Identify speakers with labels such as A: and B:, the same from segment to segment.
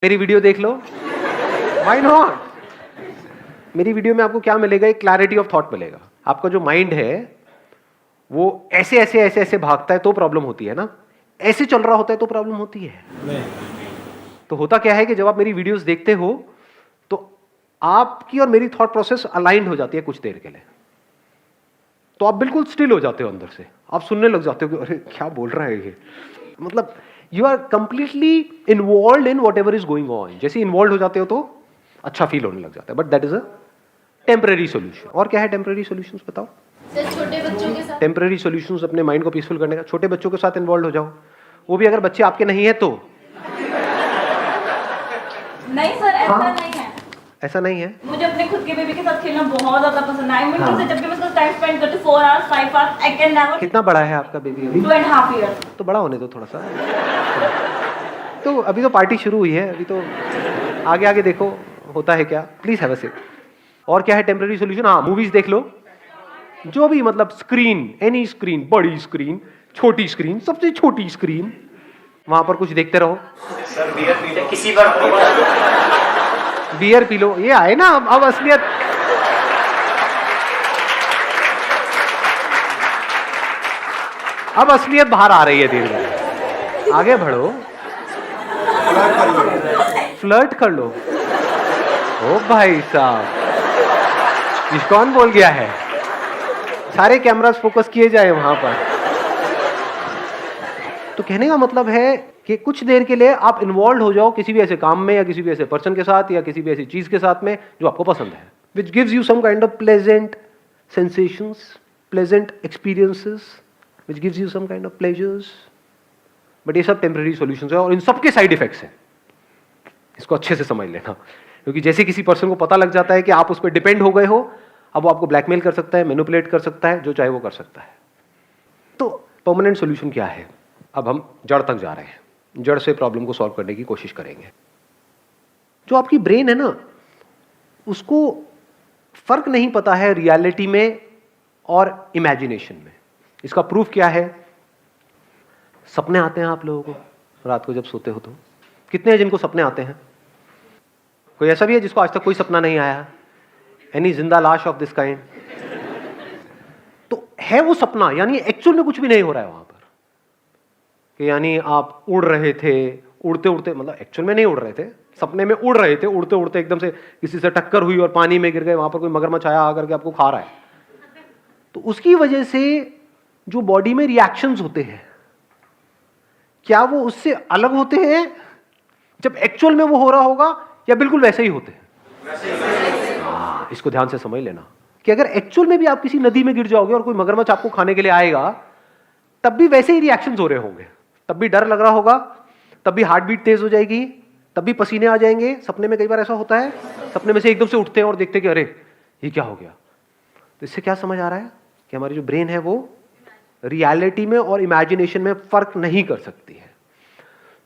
A: मेरी वीडियो देख लो, why not. मेरी वीडियो में आपको क्या मिलेगा? एक क्लैरिटी ऑफ थॉट मिलेगा। आपका जो माइंड है वो ऐसे ऐसे ऐसे ऐसे भागता है तो प्रॉब्लम होती है ना, ऐसे चल रहा होता है तो प्रॉब्लम होती है नहीं। तो होता क्या है कि जब आप मेरी वीडियोस देखते हो तो आपकी और मेरी थॉट प्रोसेस अलाइंड हो जाती है कुछ देर के लिए, तो आप बिल्कुल स्टिल हो जाते हो अंदर से, आप सुनने लग जाते हो कि अरे क्या बोल रहा है ये, मतलब you are completely involve in whatever is going on. जैसे इन्वॉल्व हो जाते हो तो अच्छा फील होने लग जाता है, but that is a temporary solution. और क्या है टेम्पररी सोल्यूशंस बताओ?
B: छोटे बच्चों के साथ
A: टेम्पररी सॉल्यूशंस अपने माइंड को पीसफुल करने का, छोटे बच्चों के साथ इन्वॉल्व हो जाओ, वो भी अगर बच्चे आपके नहीं है तो।
B: नहीं सर, ऐसा नहीं है।
A: ऐसा नहीं है?
B: मुझे अपने खुद के बेबी के साथ खेलना बहुत ज्यादा पसंद है।
A: हाँ।
B: से जब भी मैं उसका टाइम स्पेंड करती हूँ 4 hours 5 hours, I can never.
A: कितना बड़ा है आपका बेबी अभी?
B: 2.5 ईयर्स।
A: तो बड़ा होने दो थोड़ा सा। तो अभी तो पार्टी शुरू हुई है, अभी तो आगे आगे देखो होता है क्या। Please have a seat. और क्या है टेम्पररी सॉल्यूशन? हाँ, मूवीज देख लो, जो भी, मतलब स्क्रीन, एनी स्क्रीन, बड़ी स्क्रीन, छोटी स्क्रीन, सबसे छोटी स्क्रीन, वहां पर कुछ देखते रहो।
C: सर बियर पीते किसी पर
A: बियर पी लो, ये आए ना अब असलियत। अब असलियत बाहर आ रही है धीरे धीरे। आगे बढ़ो, फ्लर्ट कर लो। ओ भाई साहब, ये कौन बोल गया है? सारे कैमरास फोकस किए जाए वहां पर। तो कहने का मतलब है कि कुछ देर के लिए आप इन्वॉल्व हो जाओ किसी भी ऐसे काम में या किसी भी ऐसे पर्सन के साथ या किसी भी ऐसी चीज के साथ में जो आपको पसंद है, which gives you some kind of pleasant sensations, pleasant experiences, which gives you some kind of pleasures. But ये सब टेम्पररी सॉल्यूशंस है और इन सबके साइड इफेक्ट्स हैं। इसको अच्छे से समझ लेना, क्योंकि जैसे किसी पर्सन को पता लग जाता है कि आप उस पर डिपेंड हो गए हो, अब वो आपको ब्लैकमेल कर सकता है, मैनिपुलेट कर सकता है, जो चाहे वो कर सकता है। तो परमानेंट सॉल्यूशन क्या है? अब हम जड़ तक जा रहे हैं, जड़ से प्रॉब्लम को सॉल्व करने की कोशिश करेंगे। जो आपकी ब्रेन है ना, उसको फर्क नहीं पता है रियलिटी में और इमेजिनेशन में। इसका प्रूफ क्या है? सपने आते हैं आप लोगों को रात को जब सोते हो तो? कितने हैं जिनको सपने आते हैं? कोई ऐसा भी है जिसको आज तक कोई सपना नहीं आया? एनी जिंदा लाश ऑफ दिस काइंड? तो है वो सपना, यानी एक्चुअल में कुछ भी नहीं हो रहा है वहां पर, कि यानी आप उड़ रहे थे, उड़ते उड़ते, मतलब एक्चुअल में नहीं उड़ रहे थे, सपने में उड़ रहे थे, उड़ते उड़ते एकदम से किसी से टक्कर हुई और पानी में गिर गए, वहां पर कोई मगरमच्छ आया आकर के आपको खा रहा है। तो उसकी वजह से जो बॉडी में रिएक्शंस होते हैं, क्या वो उससे अलग होते हैं जब एक्चुअल में वो हो रहा होगा, या बिल्कुल वैसे ही होते हैं? इसको ध्यान से समझ लेना कि अगर एक्चुअल में भी आप किसी नदी में गिर जाओगे और कोई मगरमच्छ आपको खाने के लिए आएगा, तब भी वैसे ही रिएक्शंस हो रहे होंगे, तब भी डर लग रहा होगा, तब भी हार्ट बीट तेज हो जाएगी, तब भी पसीने आ जाएंगे। सपने में कई बार ऐसा होता है, सपने में से एकदम से उठते हैं और देखते हैं कि अरे ये क्या हो गया। तो इससे क्या समझ आ रहा है कि हमारी जो ब्रेन है वो रियलिटी में और इमेजिनेशन में फर्क नहीं कर सकती है।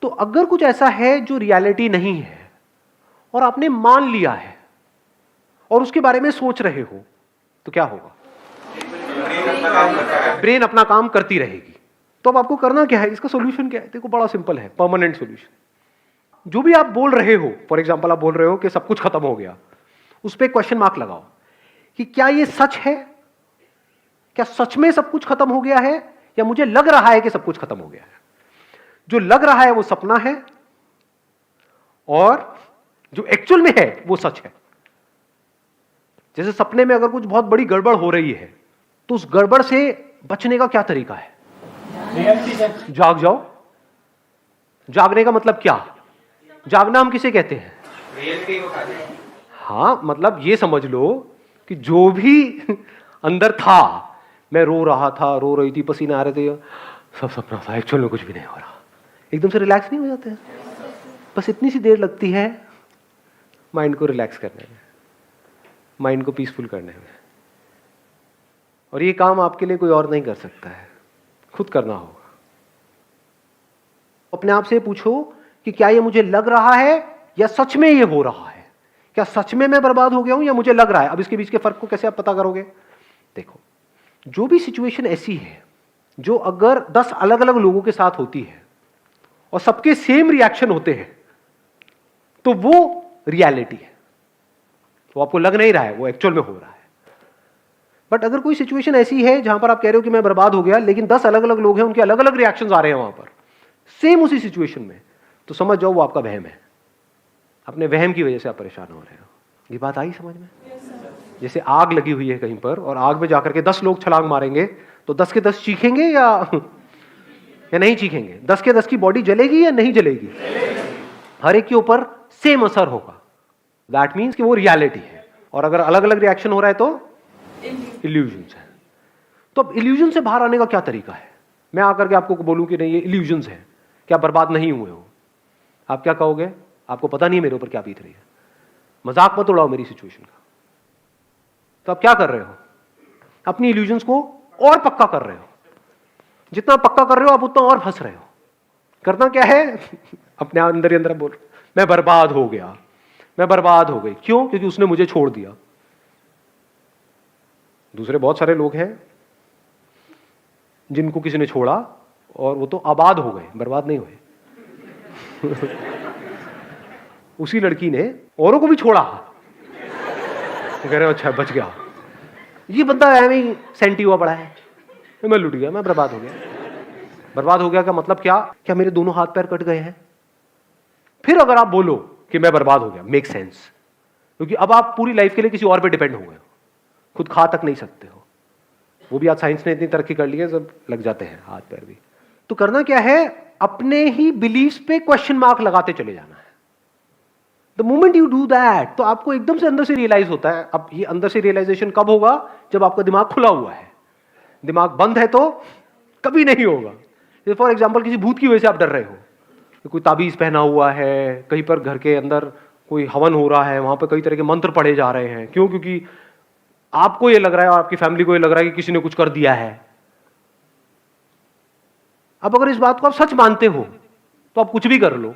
A: तो अगर कुछ ऐसा है जो रियलिटी नहीं है और आपने मान लिया है और उसके बारे में सोच रहे हो, तो क्या होगा? ब्रेन अपना काम करती रहेगी। तो अब आपको करना क्या है? इसका सॉल्यूशन क्या है? देखो बड़ा सिंपल है, परमानेंट सॉल्यूशन। जो भी आप बोल रहे हो, फॉर एग्जांपल आप बोल रहे हो कि सब कुछ खत्म हो गया, उस पर क्वेश्चन मार्क लगाओ कि क्या ये सच है? क्या सच में सब कुछ खत्म हो गया है, या मुझे लग रहा है कि सब कुछ खत्म हो गया है? जो लग रहा है वो सपना है और जो एक्चुअल में है वो सच है। जैसे सपने में अगर कुछ बहुत बड़ी गड़बड़ हो रही है, तो उस गड़बड़ से बचने का क्या तरीका है? जाग जाओ। जागने का मतलब क्या? जागना हम किसे कहते हैं?
C: रियलिटी को खाते हैं।
A: हाँ, मतलब ये समझ लो कि जो भी अंदर था, मैं रो रहा था, रो रही थी, पसीने आ रहे थे, सब सपना था, एक्चुअल में कुछ भी नहीं हो रहा। एकदम से रिलैक्स नहीं हो जाते हैं? बस इतनी सी देर लगती है माइंड को रिलैक्स करने में, माइंड को पीसफुल करने में। और ये काम आपके लिए कोई और नहीं कर सकता है, खुद करना होगा। अपने आप से पूछो कि क्या ये मुझे लग रहा है या सच में ये हो रहा है? क्या सच में मैं बर्बाद हो गया हूं या मुझे लग रहा है? अब इसके बीच के फर्क को कैसे आप पता करोगे? देखो, जो भी सिचुएशन ऐसी है जो अगर 10 अलग अलग लोगों के साथ होती है और सबके सेम रिएक्शन होते हैं, तो वो रियलिटी है, वो आपको लग नहीं रहा है, वो एक्चुअल में हो रहा है। बट अगर कोई सिचुएशन ऐसी है जहां पर आप कह रहे हो कि मैं बर्बाद हो गया, लेकिन 10 अलग अलग लोग हैं, उनके अलग अलग रिएक्शंस आ रहे हैं वहां पर सेम उसी सिचुएशन में, तो समझ जाओ वो आपका वहम है। अपने वहम की वजह से आप परेशान हो रहे हो। ये बात आई समझ में? जैसे आग लगी हुई है कहीं पर और आग में जाकर के 10 लोग छलांग मारेंगे तो 10 के 10 चीखेंगे या नहीं चीखेंगे? 10 के 10 की बॉडी जलेगी या नहीं जलेगी? हर एक के ऊपर सेम असर होगा। दैट मीन्स कि वो रियलिटी है। और अगर अलग अलग रिएक्शन हो रहा है तो इल्यूजन्स है। तो अब इल्यूजन से बाहर आने का क्या तरीका है? मैं आकर के आपको बोलूं कि नहीं ये इल्यूजन्स है, क्या बर्बाद नहीं हुए हो, आप क्या कहोगे? आपको पता नहीं है मेरे ऊपर क्या बीत रही है, मजाक मत उड़ाओ मेरी सिचुएशन का। तो आप क्या कर रहे हो? अपनी इल्यूजन्स को और पक्का कर रहे हो। जितना पक्का कर रहे हो आप उतना और फंस रहे हो। करना क्या है? अपने अंदर ही अंदर बोल, मैं बर्बाद हो गया, मैं बर्बाद हो गई। क्यों? क्योंकि उसने मुझे छोड़ दिया। दूसरे बहुत सारे लोग हैं जिनको किसी ने छोड़ा और वो तो आबाद हो गए, बर्बाद नहीं हुए। उसी लड़की ने औरों को भी छोड़ा, कह रहे हो अच्छा बच गया। ये बंदा ऐਵੇਂ सेंटी हुआ पड़ा है, मैं लुट गया, मैं बर्बाद हो गया। बर्बाद हो गया का मतलब क्या? क्या मेरे दोनों हाथ पैर कट गए हैं? फिर अगर आप बोलो कि मैं बर्बाद हो गया, मेक सेंस, क्योंकि अब आप पूरी लाइफ के लिए किसी और पे डिपेंड हो गए हो, खुद खा तक नहीं सकते हो। वो भी आज साइंस ने इतनी तरक्की कर ली है, सब लग जाते हैं हाथ पैर भी। तो करना क्या है? अपने ही बिलीफ्स पे क्वेश्चन मार्क लगाते चले जाना है। The moment you do that, तो आपको एकदम से अंदर से रियलाइज होता है। अब ये अंदर से रियलाइजेशन कब होगा? जब आपका दिमाग खुला हुआ है। दिमाग बंद है तो कभी नहीं होगा। जैसे फॉर एग्जाम्पल किसी भूत की वजह से आप डर रहे हो, कोई ताबीज पहना हुआ है, कहीं पर घर के अंदर कोई हवन हो रहा है, वहां पर कई तरह के मंत्र पढ़े जा रहे हैं। क्यों? क्योंकि आपको ये लग रहा है और आपकी फैमिली को ये लग रहा है कि किसी ने कुछ कर दिया है। अब अगर इस बात को आप सच मानते हो तो आप कुछ भी कर लो,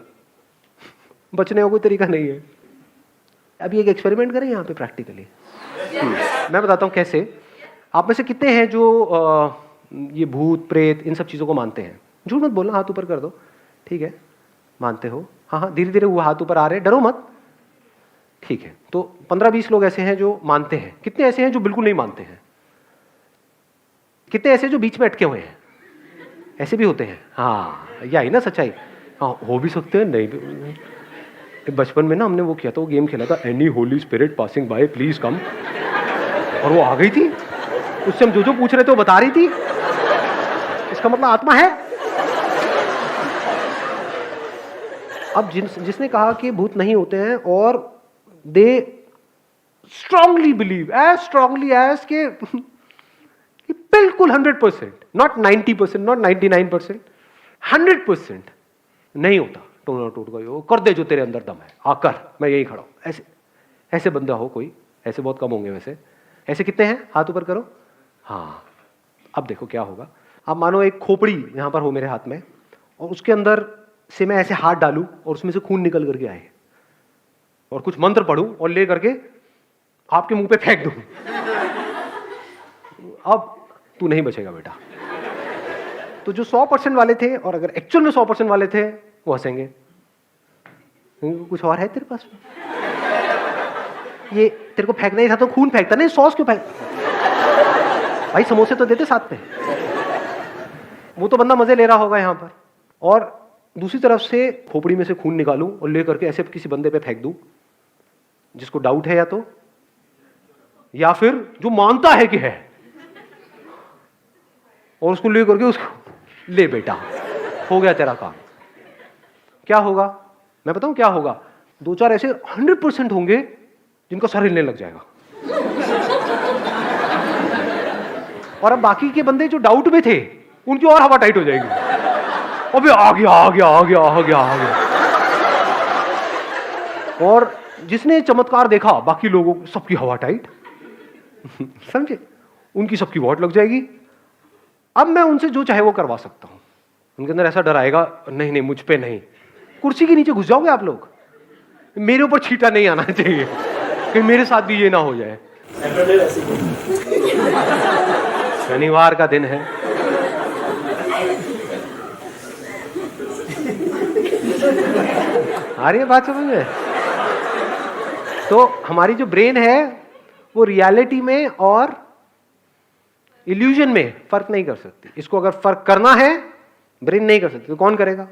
A: बचने का कोई तरीका नहीं है। अभी एक एक्सपेरिमेंट करें यहाँ पे प्रैक्टिकली। मैं बताता हूँ कैसे। आप में से कितने हैं जो ये भूत प्रेत इन सब चीज़ों को मानते हैं? झूठ मत बोलना, हाथ ऊपर कर दो। ठीक है, मानते हो? हाँ हाँ, धीरे धीरे वो हाथ ऊपर आ रहे हैं, डरो मत। ठीक है, तो 15-20 लोग ऐसे हैं जो मानते हैं। कितने ऐसे हैं जो बिल्कुल नहीं मानते हैं? कितने ऐसे जो बीच में अटके हुए हैं? ऐसे भी होते हैं। हाँ, यही ना सच्चाई। हाँ, हो भी सकते हैं, नहीं भी। बचपन में ना हमने वो किया था, वो गेम खेला था, any Holi spirit passing by please come, और वो आ गई थी। उससे हम जो पूछ रहे थे वो बता रही थी। इसका मतलब आत्मा है। अब जिसने कहा कि भूत नहीं होते हैं और they strongly believe, as strongly as के बिल्कुल 100%, नॉट 90%, नॉट 99%, 100% नहीं होता। टोना टूट गई हो, कर दे जो तेरे अंदर दम है, आकर मैं यही खड़ा हूं। ऐसे ऐसे बंदा हो कोई? ऐसे बहुत कम होंगे वैसे। ऐसे कितने हैं? हाथ ऊपर करो। हाँ, अब देखो क्या होगा। अब मानो एक खोपड़ी यहां पर हो मेरे हाथ में, और उसके अंदर से मैं ऐसे हाथ डालूं और उसमें से खून निकल करके आए, और कुछ मंत्र पढ़ूं और ले करके आपके मुंह पे फेंक दूं। अब तू नहीं बचेगा बेटा। तो जो 100% वाले थे और अगर एक्चुअल में 100% वाले थे वो हंसेंगे, कुछ और है तेरे पास में? ये तेरे को फेंकना ही था तो खून फेंकता, नहीं सॉस क्यों फेंक? भाई समोसे तो देते साथ में। वो तो बंदा मजे ले रहा होगा यहां पर, और दूसरी तरफ से खोपड़ी में से खून निकालूं और ले करके ऐसे किसी बंदे पे फेंक दूं जिसको डाउट है या फिर जो मानता है कि है, और उसको ले करके उसको ले बेटा, हो गया तेरा काम। क्या होगा मैं बताऊं क्या होगा? 2-4 ऐसे 100% होंगे जिनका सर हिलने लग जाएगा, और अब बाकी के बंदे जो डाउट में थे उनकी और हवा टाइट हो जाएगी। अबे आ गया आ गया आ गया आ गया आ गया। और जिसने चमत्कार देखा बाकी लोगों सबकी हवा टाइट, समझे? उनकी सबकी वॉट लग जाएगी। अब मैं उनसे जो चाहे वो करवा सकता हूं। उनके अंदर ऐसा डर आएगा, नहीं नहीं मुझ पे नहीं। कुर्सी के नीचे घुस जाओगे आप लोग। मेरे ऊपर छींटा नहीं आना चाहिए कि मेरे साथ भी ये ना हो जाए। शनिवार का दिन है, आ रही है बात समझ में? तो हमारी जो ब्रेन है वो रियलिटी में और इल्यूजन में फर्क नहीं कर सकती। इसको अगर फर्क करना है ब्रेन नहीं कर सकती तो कौन करेगा?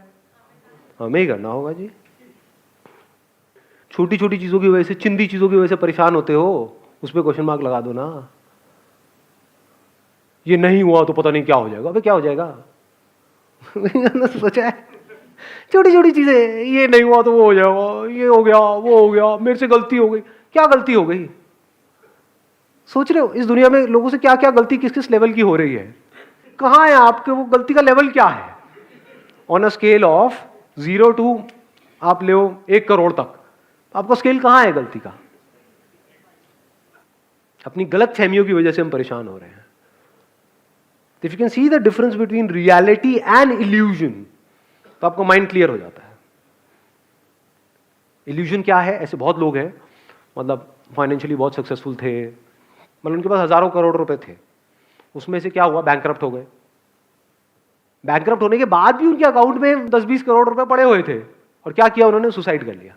A: हमें ही करना होगा जी। छोटी छोटी चीजों की वजह से, चिंदी चीजों की वजह से परेशान होते हो, उस पर क्वेश्चन मार्क लगा दो ना। ये नहीं हुआ तो पता नहीं क्या हो जाएगा। अबे क्या हो जाएगा? सोचा है? छोटी छोटी चीजें, ये नहीं हुआ तो वो हो जाएगा, ये हो गया, वो हो गया, मेरे से गलती हो गई। क्या गलती हो गई? सोच रहे हो इस दुनिया में लोगों से क्या क्या गलती किस किस लेवल की हो रही है? कहाँ है आपके वो गलती का लेवल क्या है? On a scale of 0 to आप ले 1 करोड़ तक, आपका स्केल कहाँ है गलती का? अपनी गलत फहमियों की वजह से हम परेशान हो रहे हैं। If you can see the difference between reality and illusion, तो आपका माइंड क्लियर हो जाता है। इल्यूजन क्या है? ऐसे बहुत लोग हैं, मतलब फाइनेंशियली बहुत सक्सेसफुल थे, मतलब उनके पास हजारों करोड़ रुपए थे, उसमें से क्या हुआ? बैंकरप्ट हो गए। बैंकरप्ट होने के बाद भी उनके अकाउंट में 10-20 करोड़ रुपए पड़े हुए थे, और क्या किया उन्होंने? सुसाइड कर लिया।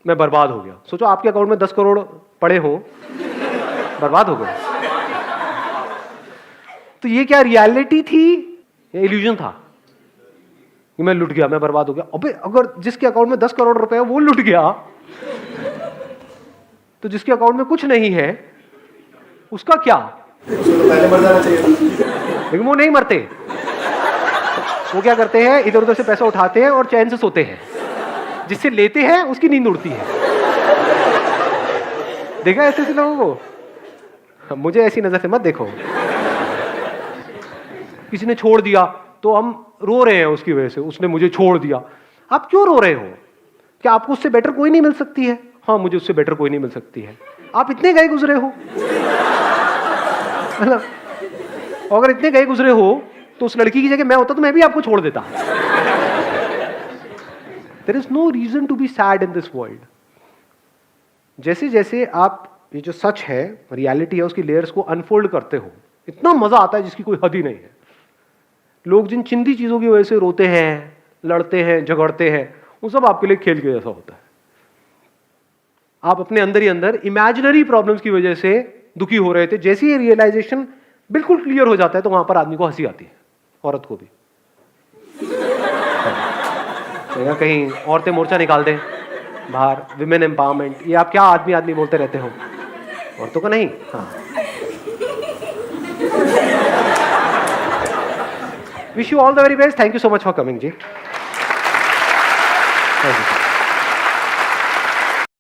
A: मैं बर्बाद हो गया। सोचो आपके अकाउंट में 10 करोड़ पड़े हो, बर्बाद हो गए। तो ये क्या रियलिटी थी या इल्यूजन था कि मैं लुट गया, मैं बर्बाद हो गया? अबे अगर जिसके अकाउंट में 10 करोड़ रुपए है वो लुट गया, तो जिसके अकाउंट में कुछ नहीं है उसका क्या?
D: तो पहले मर जाना चाहिए।
A: लेकिन वो नहीं मरते। वो क्या करते हैं? इधर उधर से पैसा उठाते हैं और चैन से सोते हैं। जिससे लेते हैं उसकी नींद उड़ती है। देखा ऐसे लोगों को? मुझे ऐसी नजर से मत देखो। किसी ने छोड़ दिया तो हम रो रहे हैं उसकी वजह से, उसने मुझे छोड़ दिया। आप क्यों रो रहे हो? क्या आपको उससे बेटर कोई नहीं मिल सकती है? हाँ, मुझे उससे बेटर कोई नहीं मिल सकती है। आप इतने गए गुजरे हो, मतलब अगर इतने गए गुजरे हो तो उस लड़की की जगह मैं होता तो मैं भी आपको छोड़ देता। There is no reason to be sad in this world. जैसे जैसे आप ये जो सच है, रियलिटी है, उसकी लेयर्स को अनफोल्ड करते हो, इतना मजा आता है जिसकी कोई हद ही नहीं है। लोग जिन चिंदी चीजों की वजह से रोते हैं, लड़ते हैं, झगड़ते हैं, वो सब आपके लिए खेल के जैसा होता है। आप अपने अंदर ही अंदर इमेजिनरी प्रॉब्लम्स की वजह से दुखी हो रहे थे, जैसे ही रियलाइजेशन बिल्कुल क्लियर हो जाता है तो वहां पर आदमी को हंसी आती है, औरत को भी। या कहीं औरतें मोर्चा निकाल दें बाहर, विमेन एम्पावरमेंट, ये आप क्या आदमी आदमी बोलते रहते हो, औरतों को नहीं। हाँ, wish you all the very best. Thank you so much for coming जी। Thank you.